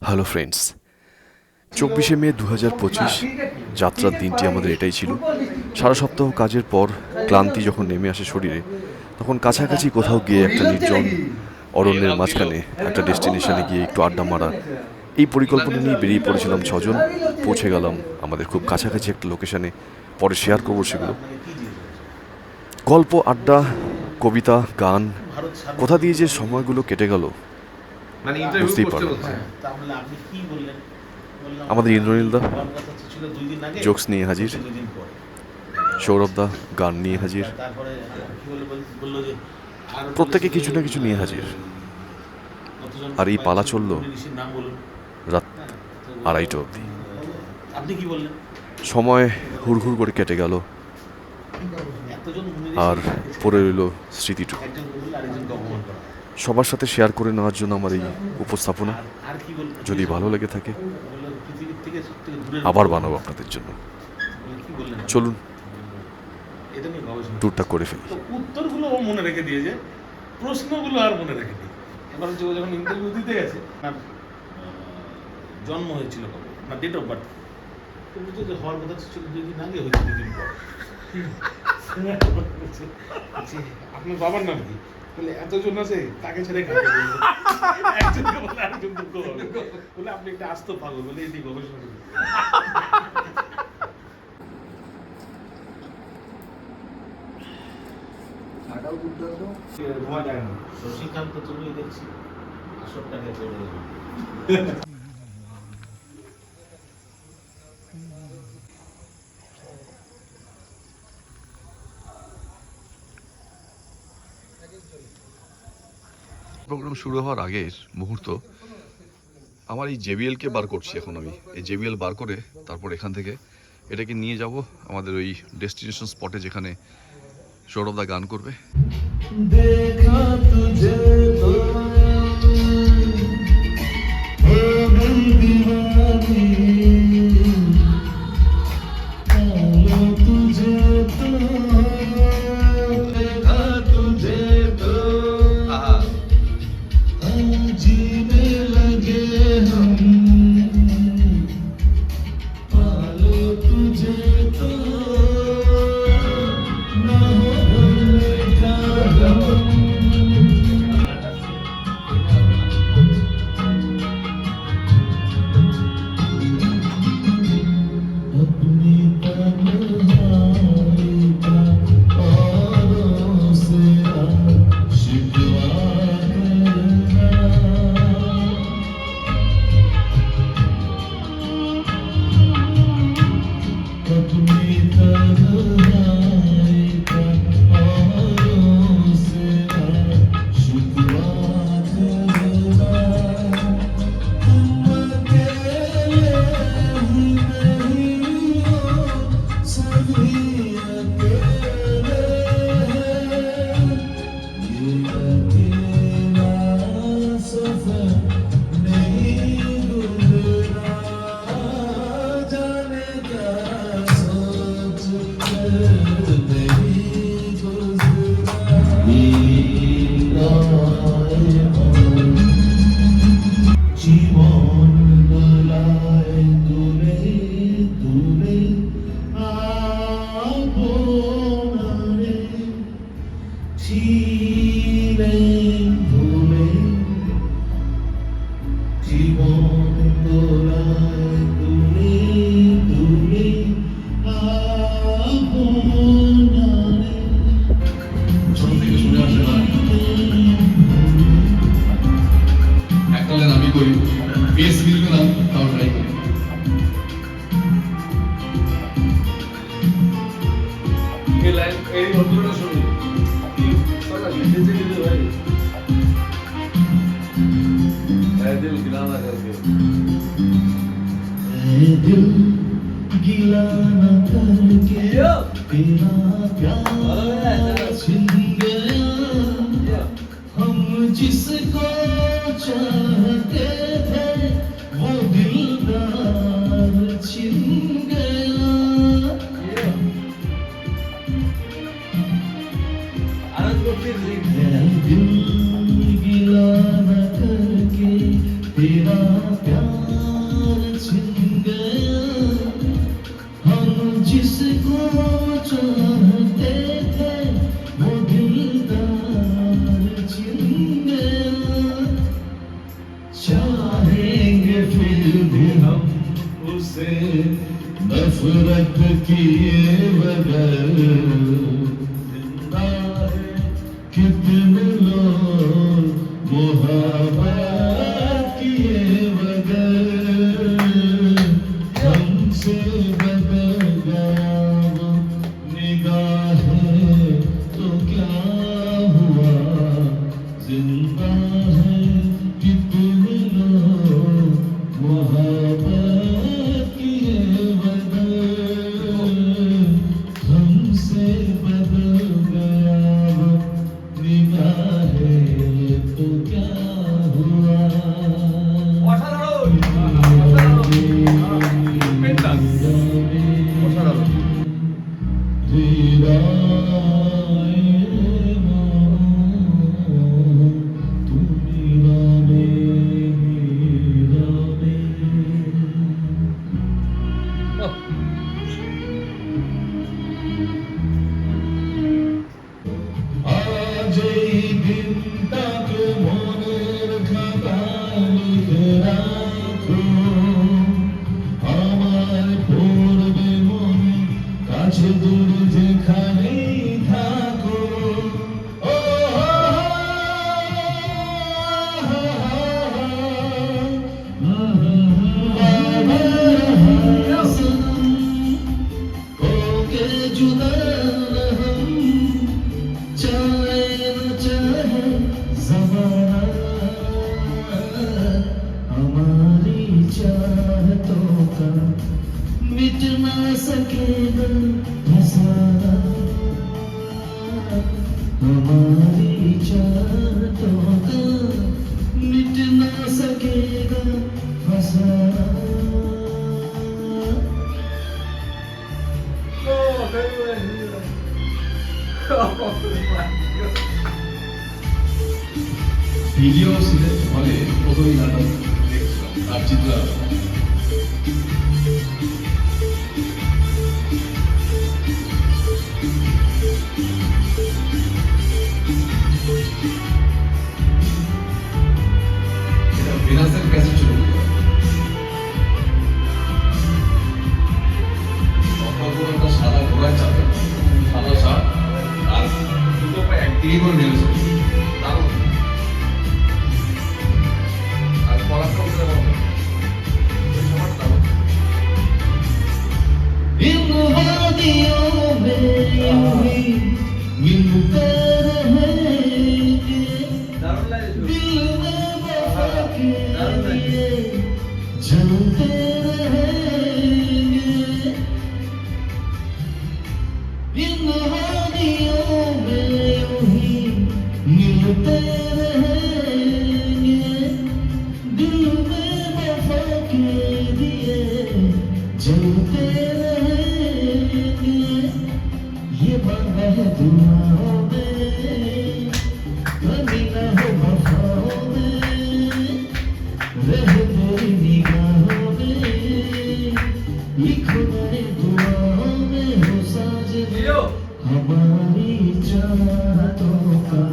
Hello friends, 24শে মে 2025 যাত্রার দিনটি আমাদের এটাই ছিল। সারা সপ্তাহ কাজের পর ক্লান্তি যখন নেমে আসে শরীরে, তখন কাছাকাছি কোথাও গিয়ে একটা নির্জন অরণ্যের মাঝখানে একটা ডেস্টিনেশনে গিয়ে একটু আড্ডা মারা, এই পরিকল্পনা নিয়ে বেরিয়ে পড়েছিলাম ছজন। পৌঁছে গেলাম আমাদের খুব কাছাকাছি একটা লোকেশানে। পরে শেয়ার করবো সেগুলো। গল্প, আড্ডা, কবিতা, গান, কোথা দিয়ে যে সময়গুলো কেটে গেল বুঝতেই পারলাম না। আমাদের ইন্দ্রনীলদা জোকস নিয়ে হাজির, সৌরভদা গান নিয়ে হাজির, প্রত্যেকে কিছু না কিছু নিয়ে হাজির। আর এই পালা চলল রাত 2:30 অবধি। সময় হুড়হুড় করে কেটে গেল, আর পড়ে রইল স্মৃতিটুকু। সবার সাথে শেয়ার করে নেওয়ার জন্য আমার এই উপস্থাপনা। যদি ভালো লেগে থাকে আবার বানাবো আপনাদের জন্য। চলুন ট্যুরটা করে ফেলি। উত্তরগুলো ও মনে রেখে দিয়েছে, প্রশ্নগুলো আর মনে রেখে দিই। এবার হচ্ছে ও যখন ইন্টারভিউ দিতে গেছে, আপনার জন্ম হয়েছিল কবে, না ডেট অফ বার্থ, তো বুঝছো যে হওয়ার কথা ছিল 2 দিন আগে, হয়েছে 2 দিন পর। আপনার বাবার নাম কি? বলে এতজন আছে, তাকে ছেড়ে কাকে বলবো? একজনকে বলে আরেকজন দুঃখ হবে। বলে আপনি একটা আস্ত পাগল, বলে এটি গবেষণা করি। শশীকান্ত তুমি দেখছি আসরটাকে চলে গেল। প্রোগ্রাম শুরু হওয়ার আগের মুহূর্ত, আমার এই জেবিএলকে বার করছি এখন। আমি এই জেবিএল বার করে তারপর এখান থেকে এটাকে নিয়ে যাব আমাদের ওই ডেস্টিনেশন স্পটে, যেখানে সৌরভদা গান করবে। দেখা তুঝে তো दिल गिला न करके तेरा प्यार छिन गया, हम जिसको चाहते थे वो दिलदार छिन गया। दिल गिला न करके तेरा प्यार हमसे नफरत किए बगैर जिंदा है कितने लोग मोहब्बत किए बगैर हमसे बदल गया वो निगाहें तो क्या हुआ जिंदा है कितने लोग मोहब्बत किए बगैर हमसे बदल गया वो निगाहें तो क्या हुआ आज এই দিনটাকে মনের খাতায় লিখে রাখো আমার পড়বে মনে কাছে দূরে যেখানেই থাকো ও होके जुदा हम चाहे न चाहे ज़माना हमारी चाहतों का मिट ना सकेगा फसाना हमारी चाहतों का मिट ना सकेगा फसाना ভিডিও হলে প্রথমেই নাটক দেখছিলাম আর চিত্র এটা বিনাশের কাছে ছিল একটা সাদা ঘোড়ার চাপে সাদা শার্ট আর দুটো পা একদিকে করে নেমেছে দারুণ আর পরাক্রম इन वादियों में मिलते रहेंगे दिल में वफा के लिए जलते रहेंगे इन वादियों में यूं ही मिलते रहेंगे दिल में वफा के लिए जलते रहेंगे ये बांधा है दुआओं में कभी ना हो वफाओं में रहे तेरी निगाहों में लिखो नए दुआओं में हो साजन हमारी चाहतों का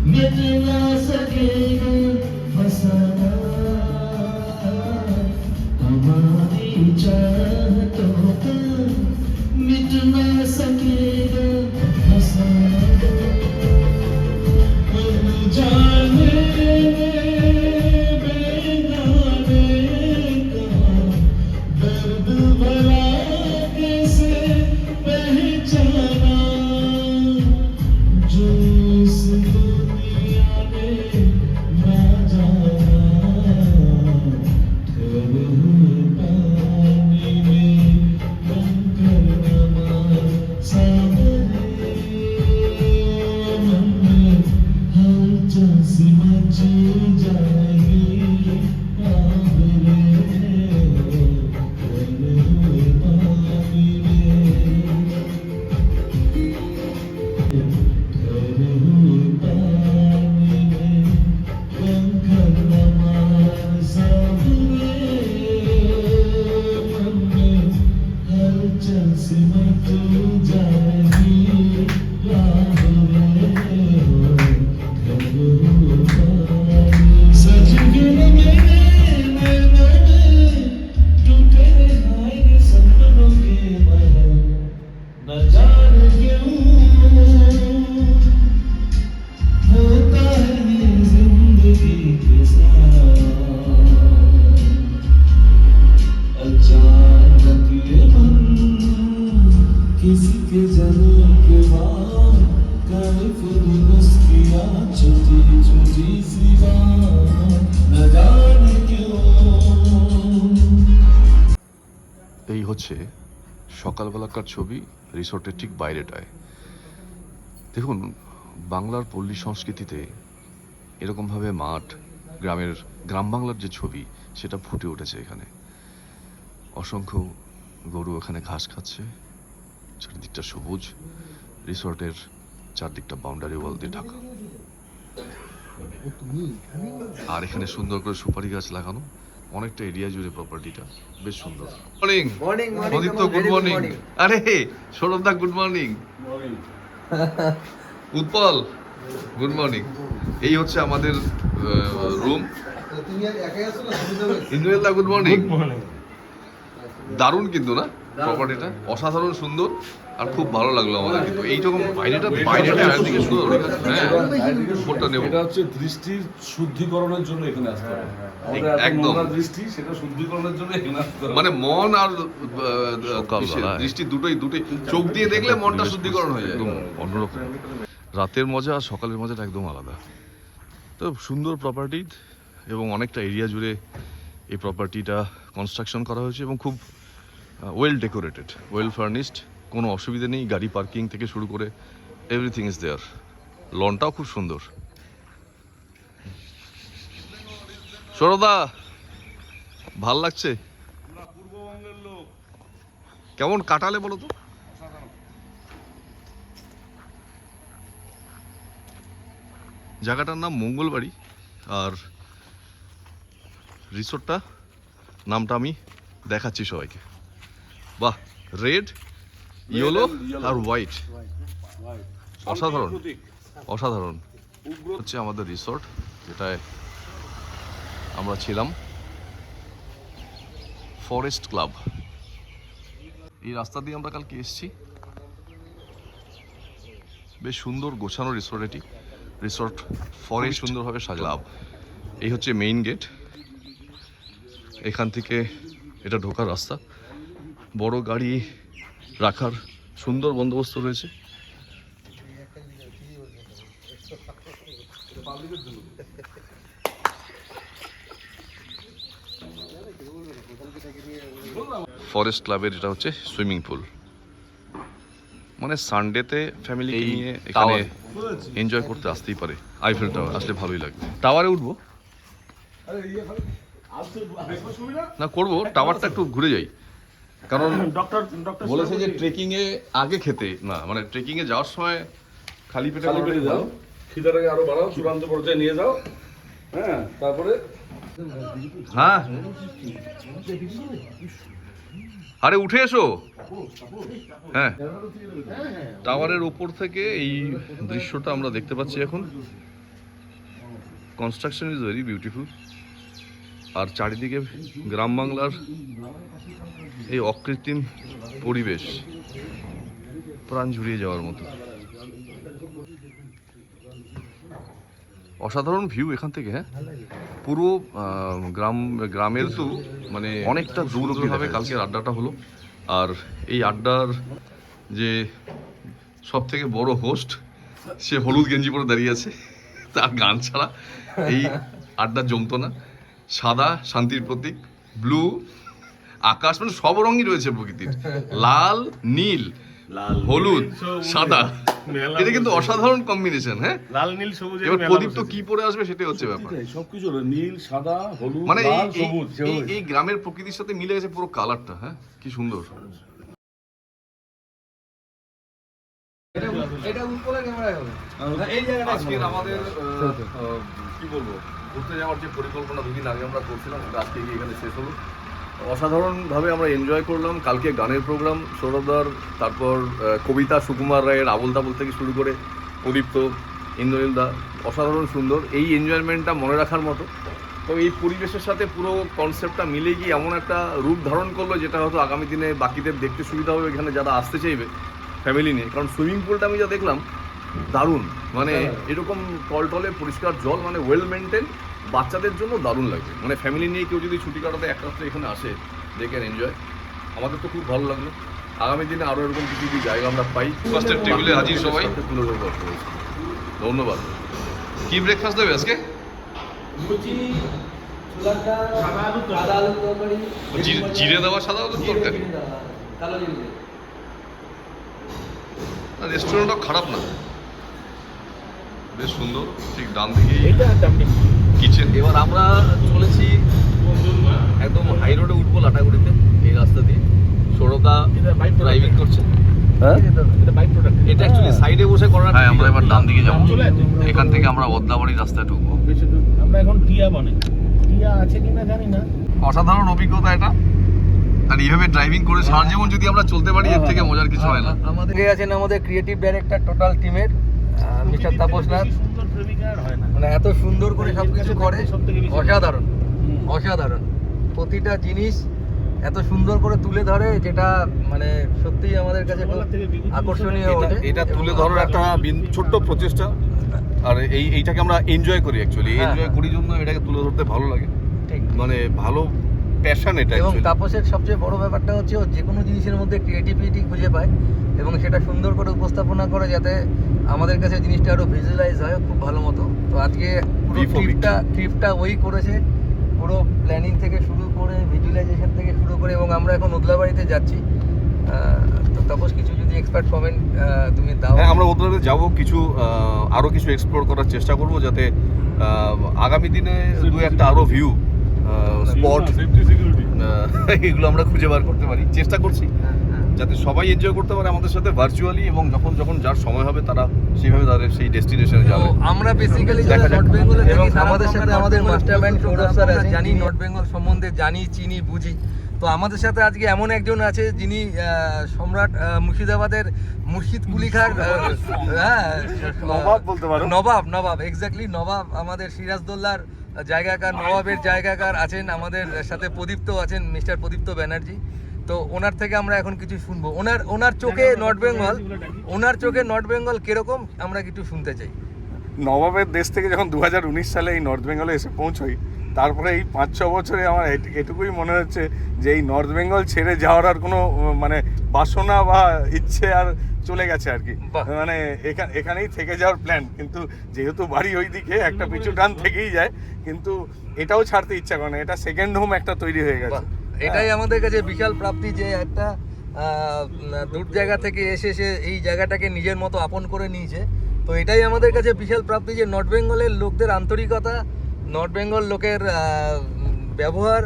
मिट ना सकेगा फसाना हमारी चाहतों का मिट ना सकेगा फसाना जाने बेगम হচ্ছে সকালবেলাকার ছবি রিসোর্টের ঠিক বাইরেটায়। দেখুন, বাংলার পল্লী সংস্কৃতিতে এরকমভাবে মাঠ, গ্রাম বাংলার যে ছবি সেটা ফুটে উঠেছে এখানে। অসংখ্য গরু এখানে ঘাস খাচ্ছে, চারিদিকটা সবুজ, রিসোর্টের চারদিকটা বাউন্ডারি ওয়াল দিয়ে ঢাকা, আর এখানে সুন্দর করে সুপারি গাছ লাগানো, অনেকটা এরিয়া জুড়ে প্রপার্টিটা বেশ সুন্দর। Morning Pradipta, good morning. আরে সৌরভদা, good morning. Utpal, good morning. এই হচ্ছে আমাদের রুম। ইন্দ্রদা, good morning. দারুণ কিন্তু না প্রপার্টিটা, অসাধারণ সুন্দর, আর খুব ভালো লাগলো আমাদের। কিন্তু এইরকম বাইরেটা চারিদিকে সুন্দর। হ্যাঁ, উপরটা নেব। এটা হচ্ছে দৃষ্টির শুদ্ধিকরণের জন্য এখানে আসতে হবে। আমাদের এত একদম। নোংরা দৃষ্টি, সেটা শুদ্ধিকরণের জন্য এখানে আসতে হবে। মানে মন আর দৃষ্টি দুটোই চোখ দিয়ে দেখলে মনটা শুদ্ধিকরণ হয়ে যায়। একদম অন্যরকম। রাতের মজা আর সকালের মজাটা একদম আলাদা। তো সুন্দর প্রপার্টি, এবং অনেকটা এরিয়া জুড়ে এই প্রপার্টিটা কনস্ট্রাকশন করা হয়েছে, এবং খুব ওয়েল ডেকোরেটেড, ওয়েল ফার্নিশড। কোনো অসুবিধা নেই, গাড়ি পার্কিং থেকে শুরু করে এভরিথিং ইজ দেয়ার। লনটাও খুব সুন্দর। সৌরদা, ভাল লাগছে? কেমন কাটালে বলো তো? জায়গাটার নাম মঙ্গলবাড়ি, আর রিসোর্টটা নামটা আমি দেখাচ্ছি সবাইকে। বাহ, রেড, ইয়েলো আর হোয়াইট, অসাধারণ অসাধারণ। হচ্ছে আমাদের রিসোর্ট, যেটায় আমরা ছিলাম, ফরেস্ট ক্লাব। এই রাস্তা দিয়ে আমরা কালকে এসেছি। বেশ সুন্দর গোছানো রিসোর্ট এটি। রিসোর্ট ফরেস্ট সুন্দরভাবে সাজালাম। এই হচ্ছে মেইন গেট, এখান থেকে এটা ঢোকার রাস্তা। বড় গাড়ি রাখার সুন্দর বন্দোবস্ত রয়েছে। ফরেস্ট ক্লাবের এটা হচ্ছে সুইমিং পুল। মানে সানডেতে ফ্যামিলি নিয়ে এখানে এনজয় করতে আসতেই পারে। আইফেল টাওয়ার আসলে ভালোই লাগবে। টাওয়ারে উঠবো না, করবো, টাওয়ারটা একটু ঘুরে যাই, কারণ ডক্টর বলেছে যে ট্রেকিং এ আগে খেতে না, মানে ট্রেকিং এ যাওয়ার সময় খালি পেটে খালি পেটে যাও, খিদাটাকে আরো বাড়াও, চূড়ান্ত পর্যায়ে নিয়ে যাও। হ্যাঁ, তারপরে হ্যাঁ, আরে উঠে এসো। হ্যাঁ, টাওয়ারের উপর থেকে এই দৃশ্যটা আমরা দেখতে পাচ্ছি এখন। কনস্ট্রাকশন ইজ ভেরি বিউটিফুল, আর চারিদিকে গ্রাম বাংলার এই অকৃত্রিম পরিবেশ প্রাণ জুড়িয়ে যাওয়ার মতো। অসাধারণ ভিউ এখান থেকে। হ্যাঁ, পুরো গ্রামের তো মানে অনেকটা দূরভাবে কালকের আড্ডাটা হলো। আর এই আড্ডার যে সব থেকে বড় হোস্ট, সে হলুদ গেঞ্জি পরে দাঁড়িয়ে আছে, তার গান ছাড়া এই আড্ডা জমতো না। সাদা শান্তির প্রতীক, ব্লু আকাশ, মানে সব রঙই রয়েছে প্রকৃতির, লাল নীল হলুদ সাদা, এটা কিন্তু অসাধারণ কম্বিনেশন। হ্যাঁ, লাল নীল সবুজ। এবার প্রদীপ তো কি পরে আসবে সেটাই হচ্ছে ব্যাপার। সবকিছু নীল, সাদা, হলুদ, মানে লাল, সবুজ। এই গ্রামের প্রকৃতির সাথে মিলে গেছে পুরো কালারটা। হ্যাঁ, কি সুন্দর। আজকের আমাদের কি বলবো, ঘুরতে যাওয়ার যে পরিকল্পনা দুদিন আগে আমরা করছিলাম, সেটা আজকে গিয়ে এখানে শেষ হলো। অসাধারণভাবে আমরা এনজয় করলাম। কালকে গানের প্রোগ্রাম, সৌরভদার, তারপর কবিতা, সুকুমার রায়ের আবল তাবল থেকে শুরু করে প্রদীপ্ত, ইন্দ্রনীল দা, অসাধারণ সুন্দর। এই এনজয়মেন্টটা মনে রাখার মতো। তো এই পরিবেশের সাথে পুরো কনসেপ্টটা মিলে গিয়ে এমন একটা রূপ ধারণ করলো, যেটা হয়তো আগামী দিনে বাকিদের দেখতে সুবিধা হবে এখানে যারা আসতে চাইবে ফ্যামিলি নিয়ে। কারণ সুইমিং পুলটা আমি যা দেখলাম দারুণ, মানে এরকম টলটলে পরিষ্কার জল, মানে ওয়েল মেনটেন, বাচ্চাদের জন্য দারুণ লাগবে। মানে ফ্যামিলি নিয়ে কেউ যদি ছুটি কাটাতে এক রাত্রে এখানে আসে, দে ক্যান এনজয়। আমাদের তো খুব ভালো লাগলো। আগামী দিনে আরও এরকম কিছু যদি জায়গা আমরা পাই, ফার্স্টের টেবিলে হাজির সবাই। ধন্যবাদ। কি ব্রেকফাস্ট দেবে আজকে? লুচি, সাদা আলুর তরকারি। সাদা আলুর তরকারি, জিরে দেওয়া সাদা আলুর তরকারি? জিরে দেওয়া, কালো জিরে দিয়ে। রেস্টুরেন্টটা খারাপ না, বেশ সুন্দর। ঠিক ডান দিকেই এটা দামি কিচেন। এবার আমরা চলেছি একদম হাই রোডে উঠবো, লাটাগুড়িতে, এই রাস্তা দিয়ে। সৌরভদা এটা বাইক ড্রাইভিং করছে। হ্যাঁ এটা বাইক প্রোডাক্ট। এটা অ্যাকচুয়ালি সাইডে বসে করার। হ্যাঁ, আমরা এবার ডান দিকে যাবো। চলে আসবে। এখান থেকে আমরা বদলাবাড়ি রাস্তায় ঢুকবো। বেশি দূর আমরা এখন টিয়া বনে, টিয়া আছে কিনা জানি না। অসাধারণ অভিজ্ঞতা এটা। আর এইভাবে ড্রাইভিং করে সারা জীবন যদি আমরা চলতে পারি, এর থেকে মজার কিছু হয় না। আমাদের আছেন আমাদের ক্রিয়েটিভ ডাইরেক্টর টোটাল টিমের মিস্টার তাপসনাথ। বেশি সুন্দর প্রেমিকা আর হয় না। মানে এত সুন্দর করে সবকিছু করে, সবথেকে বেশি অসাধারণ অসাধারণ। প্রতিটা জিনিস এত সুন্দর করে তুলে ধরে, যেটা মানে সত্যিই আমাদের কাছে খুব আকর্ষণীয় ওঠে। এটা তুলে ধরার একটা ছোট্ট প্রচেষ্টা। আর এইটাকে আমরা এনজয় করি অ্যাকচুয়ালি। হ্যাঁ, এনজয় হ্যাঁ। করি জন্য এটাকে তুলে ধরতে ভালো লাগে। ঠিক। মানে ভালো প্যাশন এটা এবং actually। তাপসের সবচেয়ে বড় ব্যাপারটা হচ্ছে ও যে কোনো জিনিসের মধ্যে ক্রিয়েটিভিটি খুঁজে পায় এবং সেটা সুন্দর করে উপস্থাপনা করে, যাতে আমাদের কাছে জিনিসটা আরো ভিজুয়ালাইজ হয় খুব ভালো মতো। তো আজকে পুরো Before ট্রিপটা ওই করেছে, পুরো প্ল্যানিং থেকে শুরু করে ভিজুয়ালাইজেশন থেকে শুরু করে, এবং আমরা এখন উদলাবাড়িতে যাচ্ছি। তো তাপস কিছু যদি এক্সপার্ট কমেন্ট তুমি দাও। হ্যাঁ, আমরা ওদের যাব, কিছু আরো কিছু এক্সপ্লোর করার চেষ্টা করব, যাতে আগামী দিনে দু একটা আরো ভিউ স্পট সেফটি সিকিউরিটি এগুলো আমরা খুঁজে বার করতে পারি। চেষ্টা করছি হ্যাঁ, হ্যাঁ। যাতে সবাই এনজয় করতে পারে আমাদের সাথে ভার্চুয়ালি, এবং যখন যখন যার সময় হবে তারা সেইভাবে তাদের সেই ডেস্টিনেশনে তো যাবে। আমরা বেসিক্যালি দেখা যাক। নর্থ বেঙ্গলে এবং এবং আমাদের সাথে আমাদের মাস্টারমাইন্ড সৌরভ স্যার আছেন, জানি নর্থ বেঙ্গল সম্বন্ধে, জানি, চিনি, বুঝি। তো আমাদের সাথে আজকে এমন একজন আছে যিনি সম্রাট মুর্শিদাবাদের মুর্শিদ কুলিখার নবাব বলতে পারো। নবাব এক্স্যাক্টলি নবাব, আমাদের সিরাজদৌল্লার জায়গাকার, নবাবের জায়গাকার আছেন আমাদের সাথে। প্রদীপ্ত আছেন, মিস্টার প্রদীপ্ত ব্যানার্জি। তো ওনার থেকে আমরা এখন কিছু শুনবো। ওনার চোখে নর্থ বেঙ্গল কিরকম আমরা কিছু শুনতে চাই। নবাবের দেশ থেকে যখন 2019 সালে এই নর্থ বেঙ্গলে এসে পৌঁছই, তারপরে এই 5-6 বছরে আমার এটুকুই মনে হচ্ছে যে এই নর্থ বেঙ্গল ছেড়ে যাওয়ার আর কোনো মানে বাসনা বা ইচ্ছে আর চলে গেছে আর কি। বাহ। মানে এখানেই থেকে যাওয়ার প্ল্যান, কিন্তু যেহেতু বাড়ি ওই দিকে একটা পিছু টান থেকেই যায়, কিন্তু এটাও ছাড়তে ইচ্ছা করে না। এটা সেকেন্ড হোম একটা তৈরি হয়ে গেছে। বাহ, এটাই আমাদের কাছে বিশাল প্রাপ্তি, যে একটা দূর জায়গা থেকে এসে সে এই জায়গাটাকে নিজের মতো আপন করে নিয়েছে। তো এটাই আমাদের কাছে বিশাল প্রাপ্তি, যে নর্থ বেঙ্গলের লোকদের আন্তরিকতা, নর্থ বেঙ্গল লোকের ব্যবহার,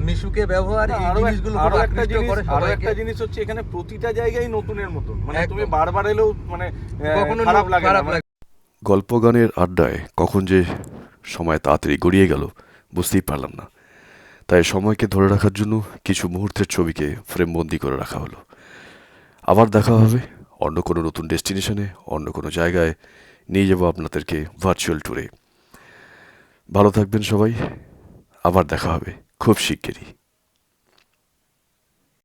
মিশুকে ব্যবহার, এই জিনিসগুলো খুব আকৃষ্ট করে আরো সবাইকে। একটা জিনিস হচ্ছে এখানে প্রতিটা জায়গায় নতুনের মতো, মানে একদম। তুমি বারবার এলেও মানে কখনো খারাপ লাগে না। মানে গল্প গানের আড্ডায় কখন যে সময় তাড়াতাড়ি গড়িয়ে গেল বুঝতেই পারলাম না। তাই সময়কে ধরে রাখার জন্য কিছু মুহূর্তের ছবিকে ফ্রেমবন্দি করে রাখা হলো। আবার দেখা হবে অন্য কোনো নতুন ডেস্টিনেশনে, অন্য কোনো জায়গায় নিয়ে যাবো আপনাদেরকে ভার্চুয়াল ট্যুরে। ভালো থাকবেন সবাই, আবার দেখা হবে খুব শিগগিরই।